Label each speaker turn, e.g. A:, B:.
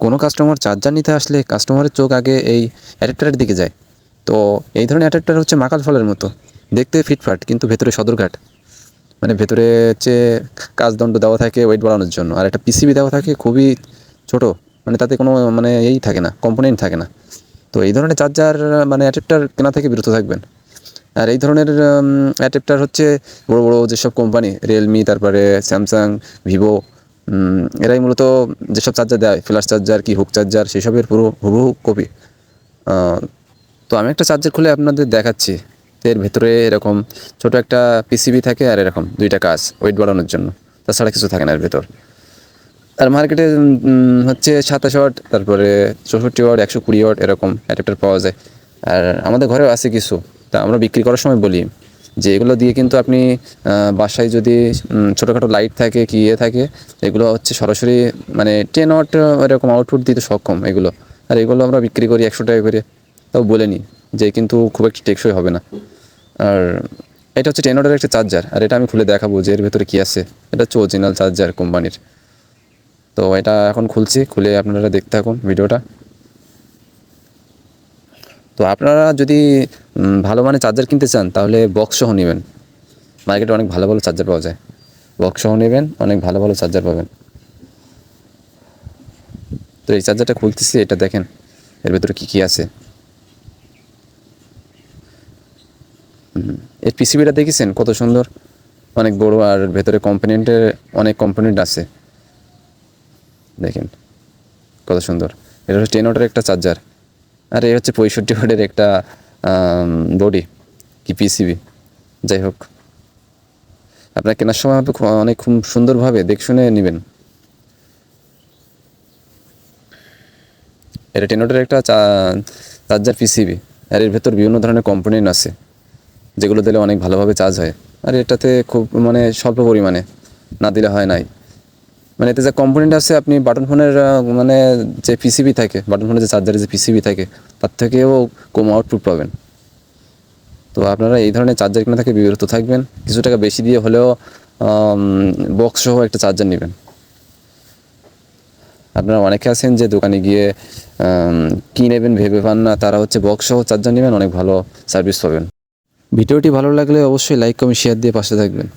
A: কোনো customer charger নিতে আসলে কাস্টমারের চোখ আগে এই অ্যাডাপ্টারের দিকে যায়। তো এই ধরনের অ্যাডাপ্টার হচ্ছে মাকাল ফলের মতো দেখতে, ফিটফাট, কিন্তু ভেতরে সদরঘাট। মানে ভেতরে হচ্ছে কাচদণ্ড দেওয়া থাকে ওয়েট বাড়ানোর জন্য, আর একটা পিসিবি দেওয়া থাকে খুবই ছোট, মানে তাতে কোনো মানে এই থাকে না, কম্পোনেন্ট থাকে না। তো এই ধরনের চার্জার মানে অ্যাডাপ্টার কেনা থেকে বিরত থাকবেন। আর এই ধরনের অ্যাডাপ্টার হচ্ছে বড় বড় যেসব কোম্পানি, রিয়েলমি, তারপরে স্যামসাং, ভিভো, এরাই মূলত যেসব চার্জার দেয়, ফ্ল্যাশ চার্জার কি হুক চার্জার, সেসবের পুরো হুবহু কপি। তো আমি একটা চার্জার খুলে আপনাদের দেখাচ্ছি। তো এর ভেতরে এরকম ছোট একটা পিসিবি থাকে, আর এরকম দুইটা কাজ ওয়েট বাড়ানোর জন্য, তাছাড়া কিছু থাকে না এর ভেতর। আর মার্কেটে হচ্ছে 27 ওয়াট, তারপরে 64 ওয়াট, 120 ওয়াট এরকম অ্যাডাপ্টার পাওয়া যায়। আর আমাদের ঘরেও আছে কিছু। তা আমরা বিক্রি করার সময় বলি যে এগুলো দিয়ে কিন্তু আপনি বাসায় যদি ছোটোখাটো লাইট থাকে কি থাকে, এগুলো হচ্ছে সরাসরি মানে 10 ওয়াট এরকম আউটপুট দিতে সক্ষম এগুলো। আর এগুলো আমরা বিক্রি করি 100 টাকা করে। তাও বলে নিই যে কিন্তু খুব একটা টেকসই হবে না। আর এটা হচ্ছে 10 ওয়াটের একটা চার্জার, আর এটা আমি খুলে দেখাবো যে এর ভেতরে কী আছে। এটা হচ্ছে অরিজিনাল চার্জার কোম্পানির। তো এটা এখন খুলছি, খুলে আপনারা দেখতে থাকুন ভিডিওটা। তো আপনারা যদি ভালো মানের চার্জার কিনতে চান তাহলে বক্স সহ নেবেন। মার্কেটে অনেক ভালো ভালো চার্জার পাওয়া যায়, বক্স সহ নেবেন, অনেক ভালো ভালো চার্জার পাবেন। তো এই চার্জারটা খুলতেছি, এটা দেখেন এর ভেতরে কী কী আছে। এর পিসিবিটা দেখেছেন কত সুন্দর, অনেক বড়, আর ভেতরে কম্পোনেন্টের অনেক কম্পোনেন্ট আছে, দেখেন কত সুন্দর। এটা হচ্ছে 10 ওয়াটের একটা চার্জার, আর এই হচ্ছে 65 ওয়াটের একটা বডি কি পিসিবি। যাই হোক, আপনার কেনার সময় অনেক খুব সুন্দরভাবে দেখে শুনে নেবেন। এটা 10 ওয়াটের একটা চার্জার পিসিবি, আর এর ভেতর বিভিন্ন ধরনের কম্পোনেন্ট আছে যেগুলো দিলে অনেক ভালোভাবে চার্জ হয়। আর এটাতে খুব মানে স্বল্প পরিমাণে, না দিলে হয় নাই। মানে এতে যে কম্পোনেন্ট আছে, আপনি বাটন ফোনের মানে যে পিসিবি থাকে, বাটন ফোনের যে চার্জারের যে পিসিবি থাকে, তার থেকেও কম আউটপুট পাবেন। তো আপনারা এই ধরনের চার্জার কিনা থেকে বিরত থাকবেন। কিছু টাকা বেশি দিয়ে হলেও বক্স সহ একটা চার্জার নেবেন। আপনারা অনেকে আছেন যে দোকানে গিয়ে কী নেবেন ভেবে পান না, তারা হচ্ছে বক্স সহ চার্জার নেবেন, অনেক ভালো সার্ভিস পাবেন। ভিডিওটি ভালো লাগলে অবশ্যই লাইক, কমেন্ট, শেয়ার দিয়ে পাশে থাকবেন।